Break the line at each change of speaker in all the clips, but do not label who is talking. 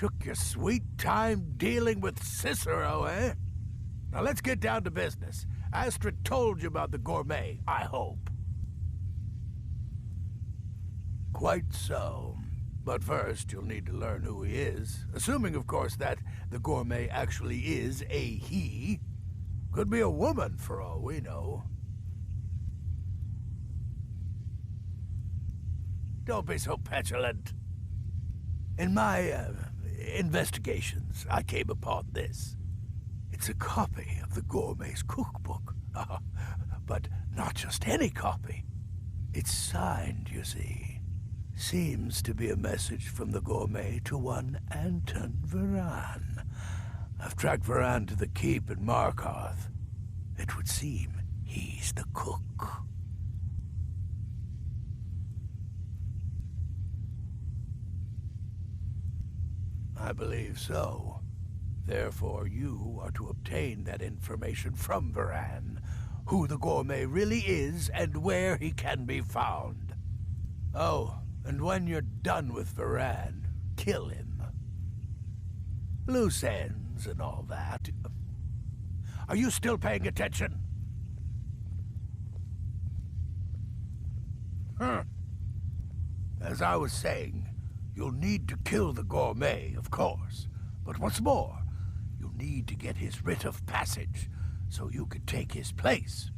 Took your sweet time dealing with Cicero, eh? Now let's get down to business. Astrid told you about the gourmet, I hope. Quite so. But first, you'll need to learn who he is. Assuming, of course, that the gourmet actually is a he. Could be a woman, for all we know. Don't be so petulant. In my, investigations, I came upon this. It's a copy of the gourmet's cookbook. But not just any copy. It's signed, you see. Seems to be a message from the gourmet to one Anton Varan. I've tracked Varan to the keep in Markarth. It would seem he's the cook. I believe so. Therefore, you are to obtain that information from Varan, who the gourmet really is and where he can be found. Oh, and when you're done with Varan, kill him. Loose ends and all that. Are you still paying attention? As I was saying, you'll need to kill the gourmet, of course. But what's more, you'll need to get his writ of passage, so you can take his place.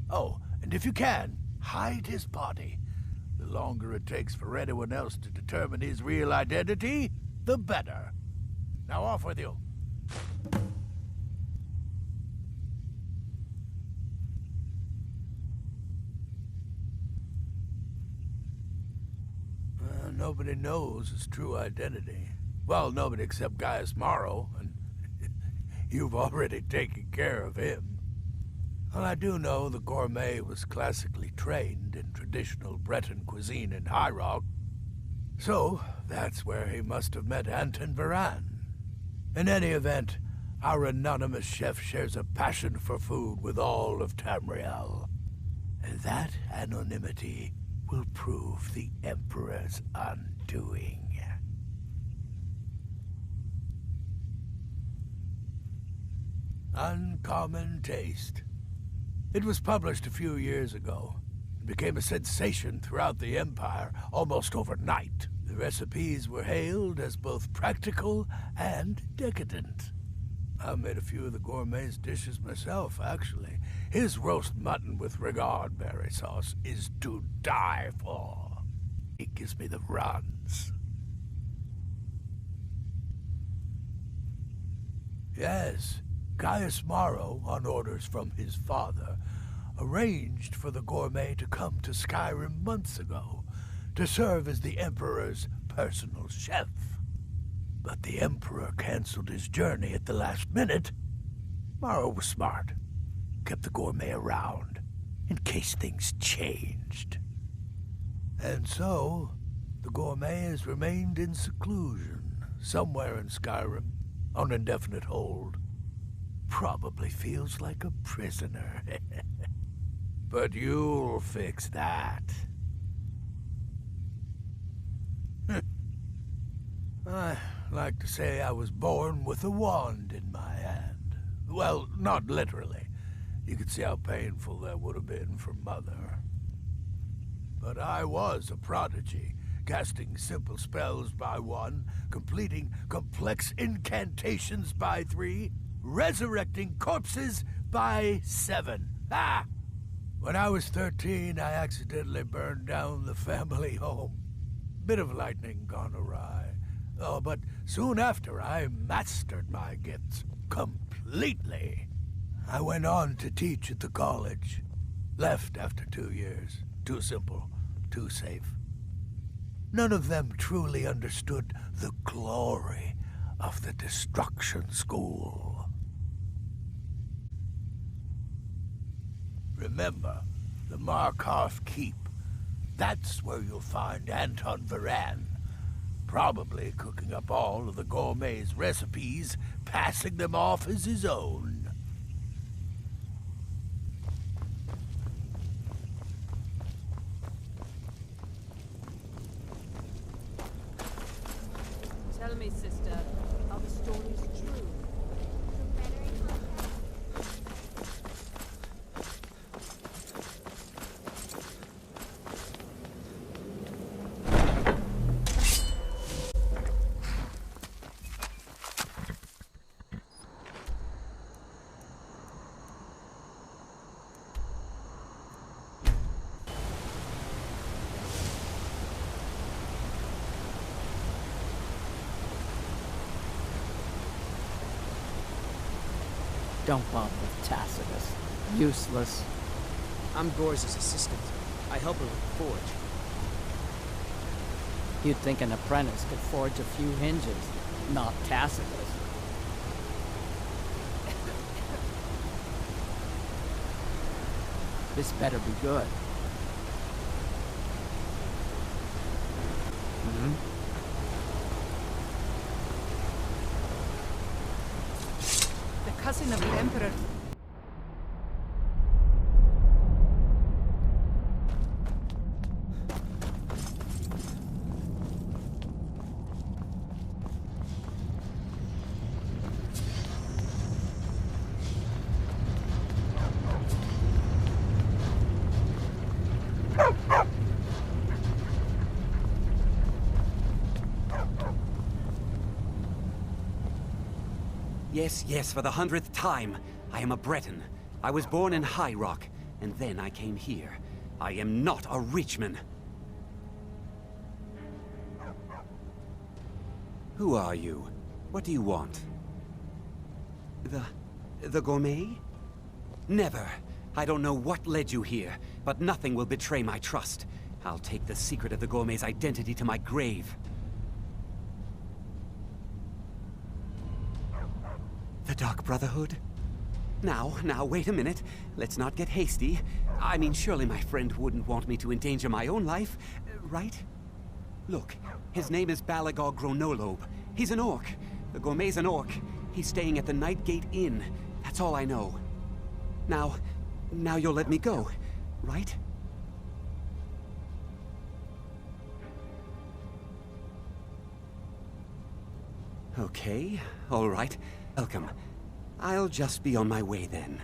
Oh, and if you can, hide his body. The longer it takes for anyone else to determine his real identity, the better. Now off with you. Nobody knows his true identity. Well, nobody except Gaius Maro, and you've already taken care of him. Well, I do know the gourmet was classically trained in traditional Breton cuisine in High Rock, so that's where he must have met Anton Varan. In any event, our anonymous chef shares a passion for food with all of Tamriel, and that anonymity will prove the Emperor's undoing. Uncommon Taste. It was published a few years ago. It became a sensation throughout the Empire almost overnight. The recipes were hailed as both practical and decadent. I made a few of the gourmet's dishes myself, actually. His roast mutton with regard berry sauce is to die for. It gives me the runs. Yes, Gaius Maro, on orders from his father, arranged for the gourmet to come to Skyrim months ago to serve as the Emperor's personal chef. But the Emperor canceled his journey at the last minute. Maro was smart. Kept the gourmet around, in case things changed. And so, the gourmet has remained in seclusion, somewhere in Skyrim, on indefinite hold. Probably feels like a prisoner. But you'll fix that. I like to say I was born with a wand in my hand. Well, not literally. You could see how painful that would have been for Mother. But I was a prodigy, casting simple spells by 1, completing complex incantations by 3, resurrecting corpses by 7. Ah! When I was 13, I accidentally burned down the family home. Bit of lightning gone awry. Oh, but soon after, I mastered my gifts completely. I went on to teach at the college. Left after 2 years. Too simple, too safe. None of them truly understood the glory of the Destruction School. Remember, the Markarth Keep. That's where you'll find Anton Varan. Probably cooking up all of the gourmet's recipes, passing them off as his own.
Tell me, sister, Don't bother with Tacitus. Useless.
I'm Gor's assistant. I help her with the forge.
You'd think an apprentice could forge a few hinges, not Tacitus. This better be good.
The cousin of the Emperor.
Yes, yes, for the 100th time. I am a Breton. I was born in High Rock, and then I came here. I am not a Reachman. Who are you? What do you want? The gourmet? Never. I don't know what led you here, but nothing will betray my trust. I'll take the secret of the gourmet's identity to my grave. The Dark Brotherhood? Now, wait a minute. Let's not get hasty. I mean, surely my friend wouldn't want me to endanger my own life, right? Look, his name is Balagog Gronolobe. He's an orc. The gourmet's an orc. He's staying at the Nightgate Inn. That's all I know. Now you'll let me go, right? Okay, all right. Welcome. I'll just be on my way then.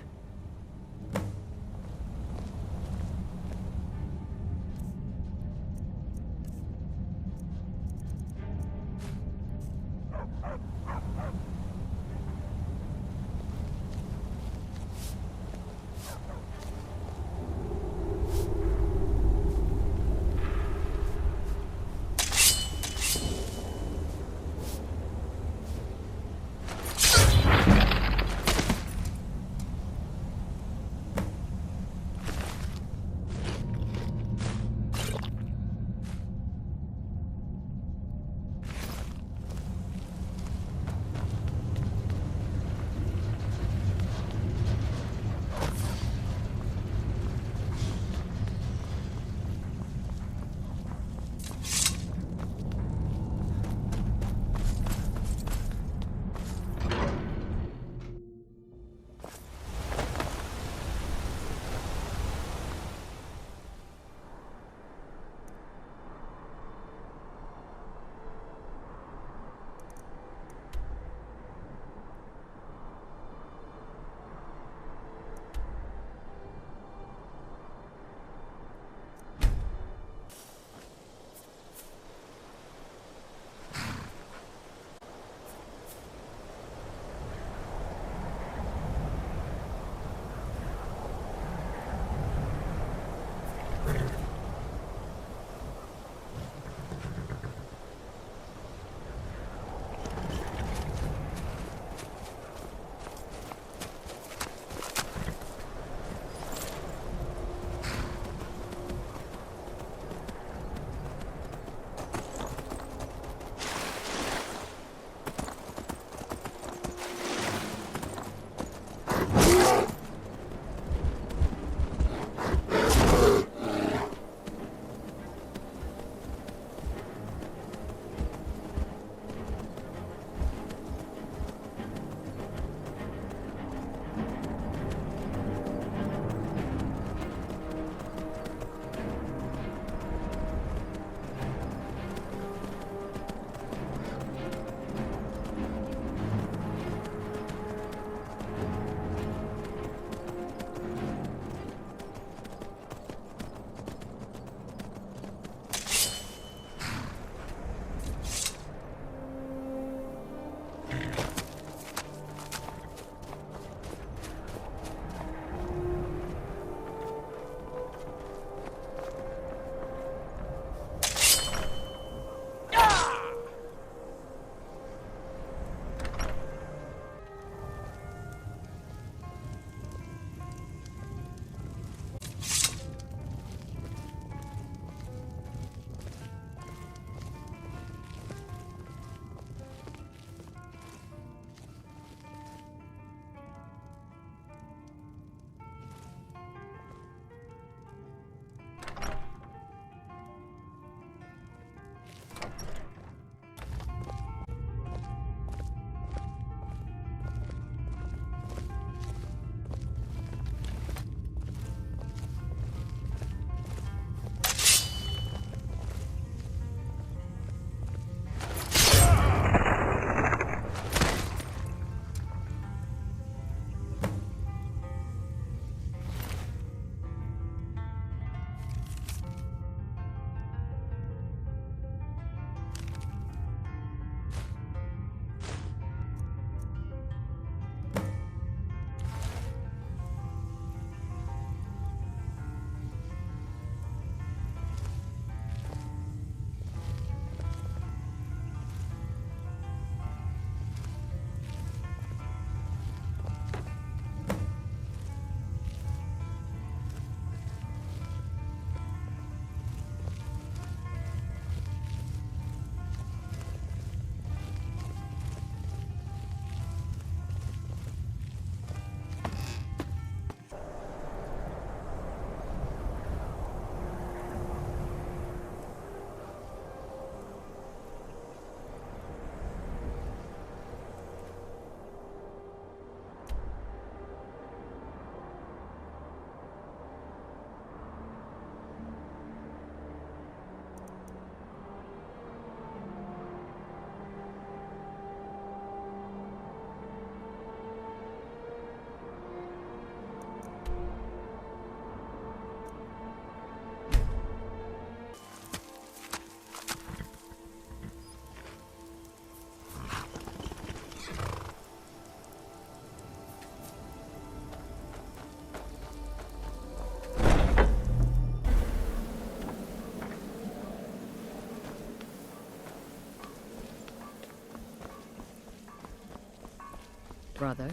brother.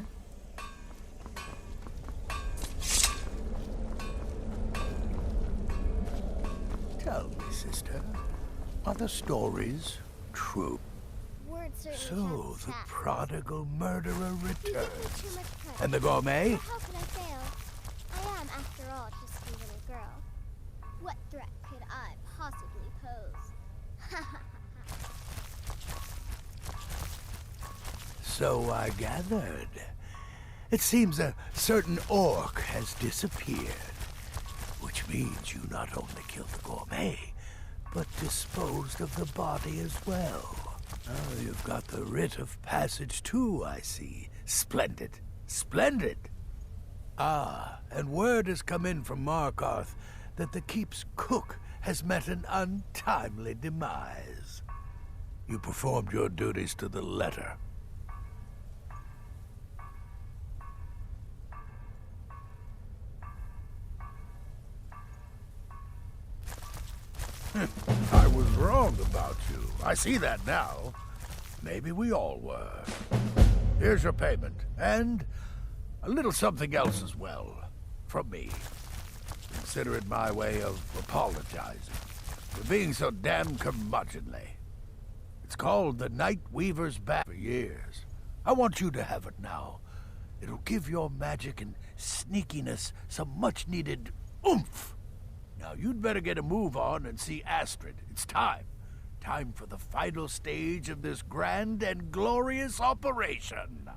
Tell me, sister, are the stories true?
Words certainly
So,
have
the
facts.
prodigal murderer
You give me
returns.
too much credit.
And the gourmet?
But how can I fail? I am, after all, just a little girl. What threat could I possibly pose?
So I gathered. It seems a certain orc has disappeared. Which means you not only killed the gourmet, but disposed of the body as well. Oh, you've got the writ of passage too, I see. Splendid. Splendid! Ah, and word has come in from Markarth that the keep's cook has met an untimely demise. You performed your duties to the letter. I was wrong about you. I see that now. Maybe we all were. Here's your payment, and a little something else as well, from me. Consider it my way of apologizing for being so damn curmudgeonly. It's called the Night Weaver's Bat for years. I want you to have it now. It'll give your magic and sneakiness some much-needed oomph. Now, you'd better get a move on and see Astrid. It's time. Time for the final stage of this grand and glorious operation.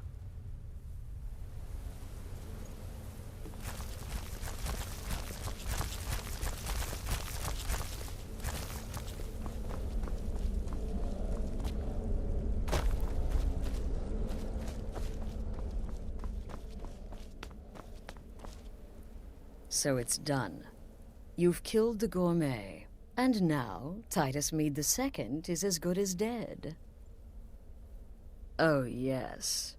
So it's done. You've killed the gourmet, and now Titus Mead II is as good as dead. Oh, yes.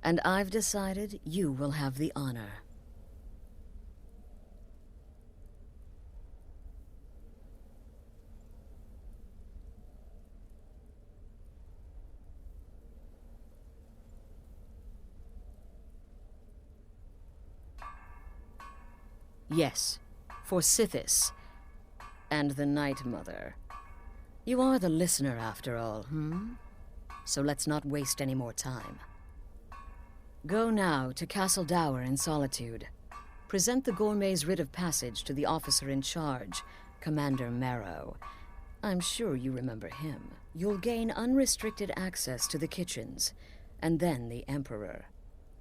And I've decided you will have the honor. Yes, for Sithis and the Night Mother. You are the listener, after all, So let's not waste any more time. Go now to Castle Dower in Solitude. Present the gourmet's writ of passage to the officer in charge, Commander Marrow. I'm sure you remember him. You'll gain unrestricted access to the kitchens, and then the Emperor.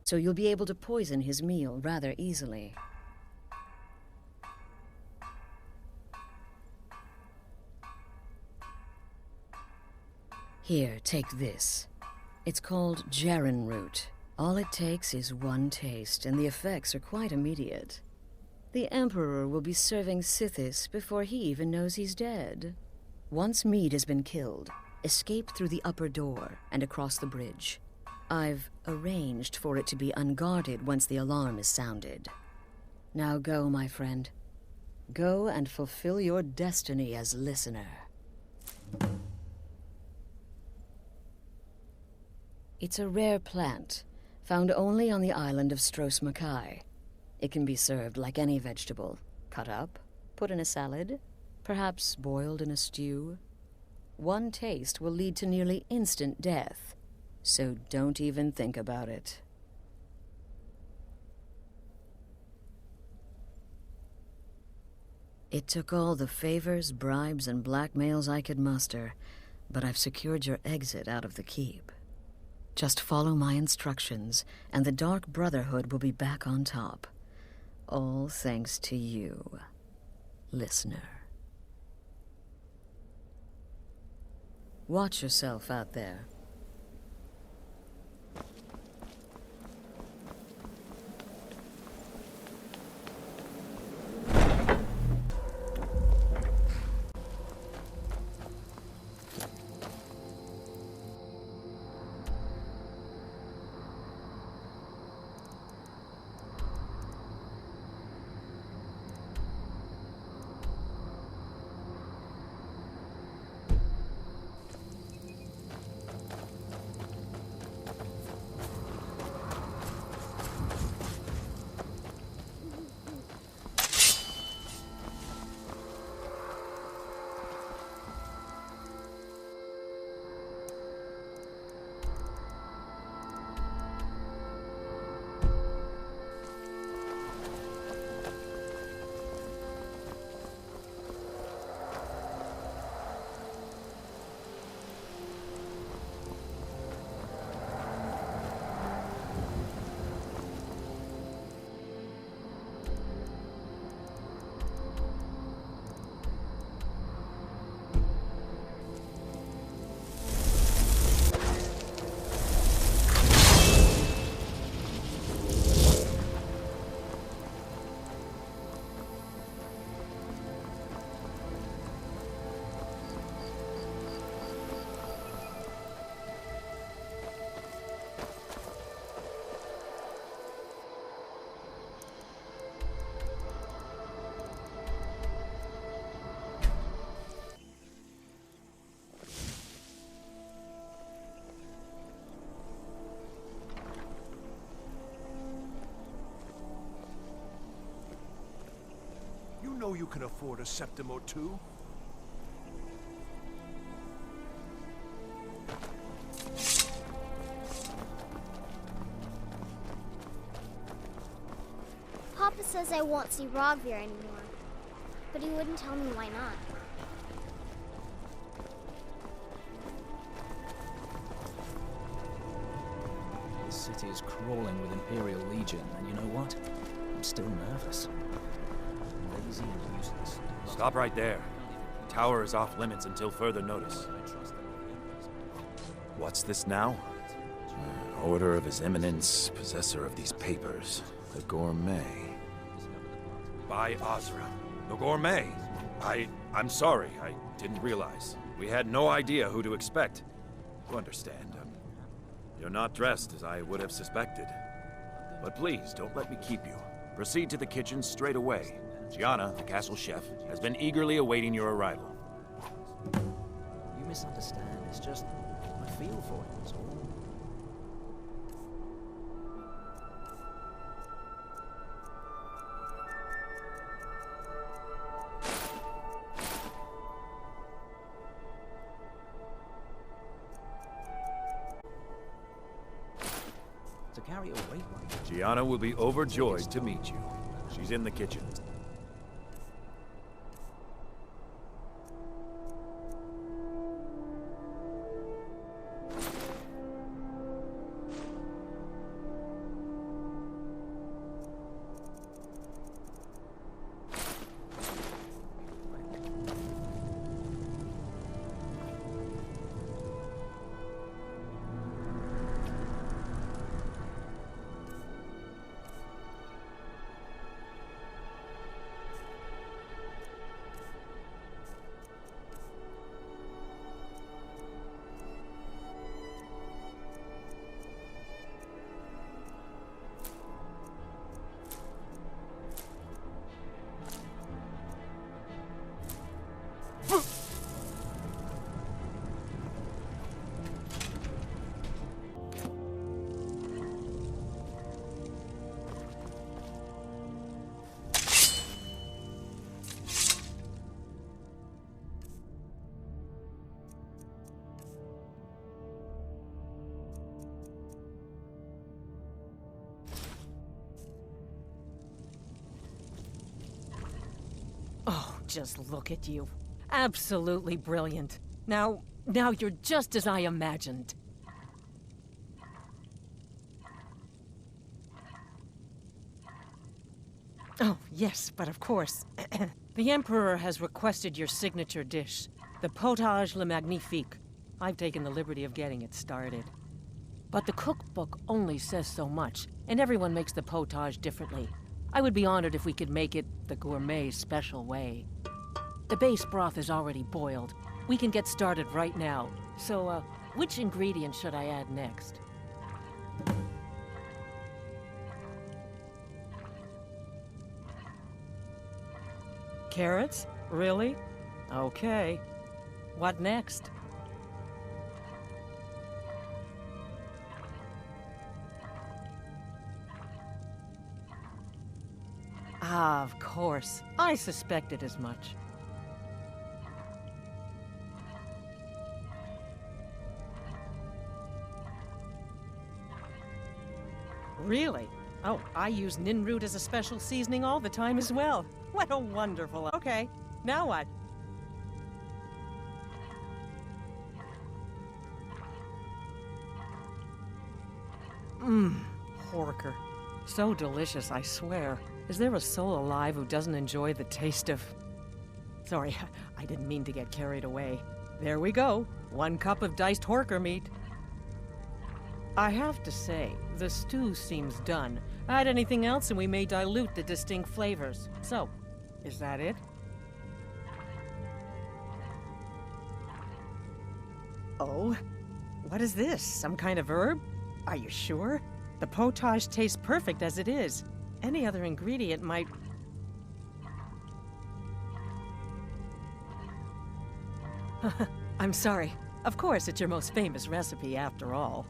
So you'll be able to poison his meal rather easily. Here, take this. It's called Jaren Root. All it takes is one taste, and the effects are quite immediate. The Emperor will be serving Sithis before he even knows he's dead. Once Mead has been killed, escape through the upper door and across the bridge. I've arranged for it to be unguarded once the alarm is sounded. Now go, my friend. Go and fulfill your destiny as listener. It's a rare plant, found only on the island of Stros Makai. It can be served like any vegetable, cut up, put in a salad, perhaps boiled in a stew. One taste will lead to nearly instant death, so don't even think about it. It took all the favors, bribes, and blackmails I could muster, but I've secured your exit out of the keep. Just follow my instructions, and the Dark Brotherhood will be back on top. All thanks to you, listener. Watch yourself out there.
you can afford a septim or two.
Papa says I won't see Rogvir anymore, but he wouldn't tell me why not.
This city is crawling with Imperial Legion, and you know what? I'm still nervous. Lazy and useless.
Stop right there. The tower is off limits until further notice. What's this now? Order of His Eminence, possessor of these papers. The Gourmet. By Ozra. The Gourmet. I'm sorry. I didn't realize. We had no idea who to expect. You understand. You're not dressed as I would have suspected. But please, don't let me keep you. Proceed to the kitchen straight away. Gianna, the castle chef, has been eagerly awaiting your arrival.
You misunderstand. It's just I feel for it, that's all. To carry a weight like that.
Gianna will be overjoyed to meet you. She's in the kitchen.
Oh, just look at you. Absolutely brilliant. Now you're just as I imagined. Oh, yes, but of course. The Emperor has requested your signature dish, the Potage le Magnifique. I've taken the liberty of getting it started. But the cookbook only says so much, and everyone makes the potage differently. I would be honored if we could make it the gourmet special way. The base broth is already boiled. We can get started right now. So, which ingredient should I add next? Carrots? Really? Okay. What next? Ah, of course. I suspected as much. Really? Oh, I use Ninroot as a special seasoning all the time as well. What a wonderful... Okay, now what? Horker. So delicious, I swear. Is there a soul alive who doesn't enjoy the taste of... Sorry, I didn't mean to get carried away. There we go. 1 cup of diced horker meat. I have to say, the stew seems done. Add anything else and we may dilute the distinct flavors. So, is that it? Oh? What is this? Some kind of herb? Are you sure? The potage tastes perfect as it is. Any other ingredient might... I'm sorry. Of course, it's your most famous recipe after all.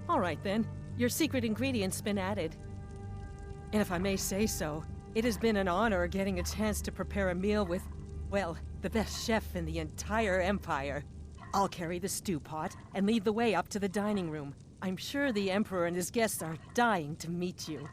All right then, your secret ingredient's been added. And if I may say so, It has been an honor getting a chance to prepare a meal with, well, the best chef in the entire Empire. I'll carry the stew pot and lead the way up to the dining room. I'm sure the Emperor and his guests are dying to meet you.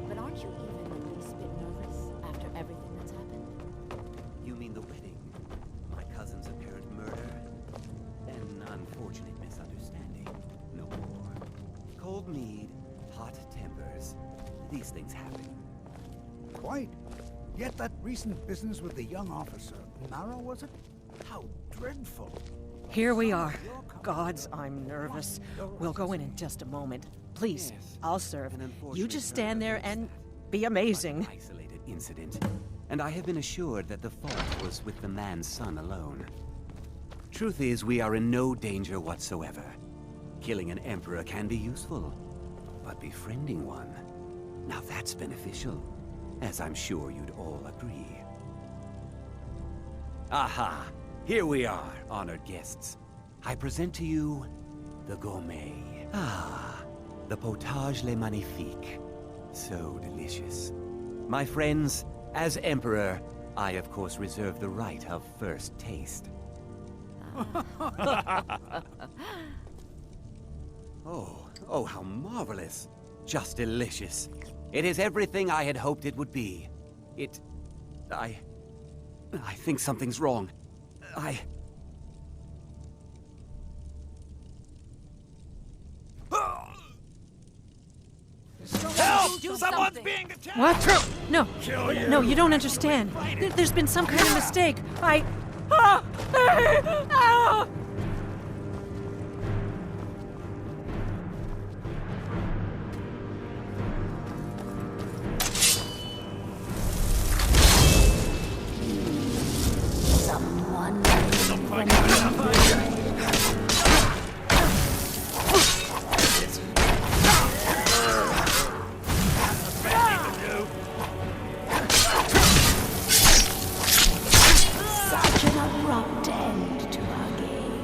But aren't you even the least bit nervous after everything that's happened?
You mean the wedding? My cousin's apparent murder? An unfortunate misunderstanding. No more. Cold mead, hot tempers. These things happen.
Quite. Yet that recent business with the young officer, Nara, was it? How dreadful.
Here we are. Gods, I'm nervous. We'll go in just a moment. Please,
Yes,
I'll serve.
an unfortunate
You just
turn
stand
of
there
events
and
that-
be amazing.
An isolated incident, and I have been assured that the fault was with the man's son alone. Truth is, we are in no danger whatsoever. Killing an emperor can be useful, but befriending one, now that's beneficial, as I'm sure you'd all agree. Aha! Here we are, honored guests. I present to you the gourmet. Ah, the potage le magnifique. So delicious. My friends, as Emperor, I of course reserve the right of first taste. Oh, how marvelous. Just delicious. It is everything I had hoped it would be. I think something's wrong.
Help! Someone's being attacked!
What? No. No, you don't understand. There's been some kind of mistake. Ah! Ah!
Such an abrupt end to our game.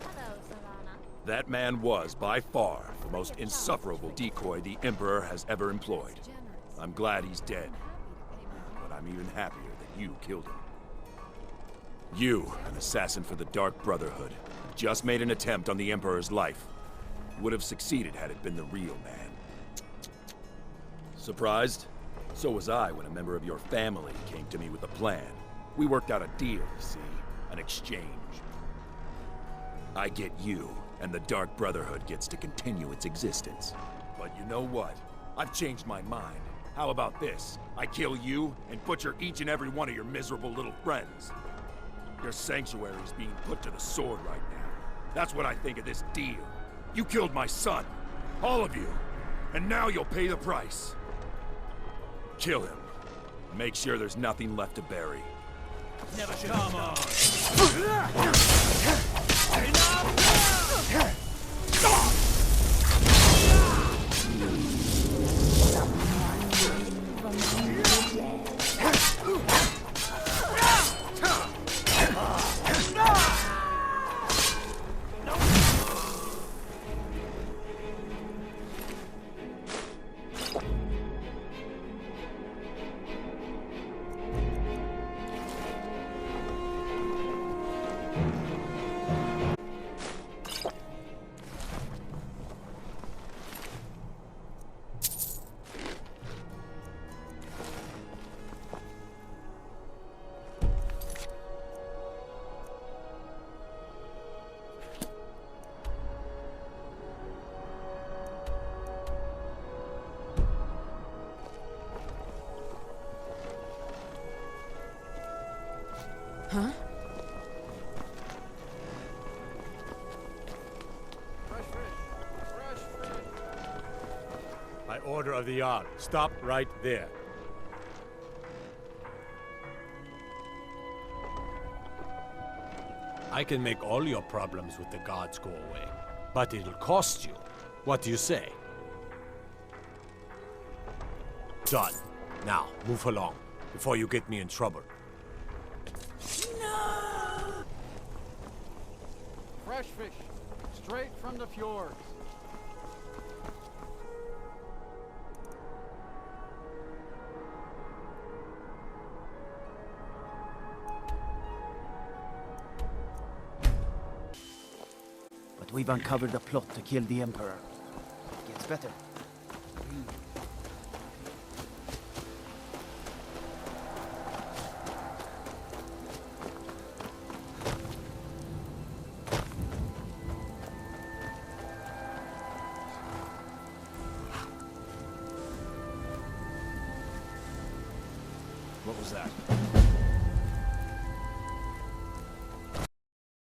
Hello, Savannah.
That man was, by far, the most insufferable decoy the Emperor has ever employed. I'm glad he's dead, but I'm even happier that you killed him. You, an assassin for the Dark Brotherhood, just made an attempt on the Emperor's life. You would have succeeded had it been the real man. Surprised? So was I when a member of your family came to me with a plan. We worked out a deal, you see, an exchange. I get you, and the Dark Brotherhood gets to continue its existence. But you know what? I've changed my mind. How about this? I kill you and butcher each and every one of your miserable little friends. Your sanctuary is being put to the sword right now. That's what I think of this deal. You killed my son. All of you. And now you'll pay the price. Kill him. Make sure there's nothing left to bury. Never come on!
Huh?
By order of the Jarl, stop right there. I can make all your problems with the gods go away, but it'll cost you. What do you say? Done. Now, move along, before you get me in trouble.
Fresh fish, straight from the fjords.
But we've uncovered a plot to kill the Emperor. It gets better.
What was that?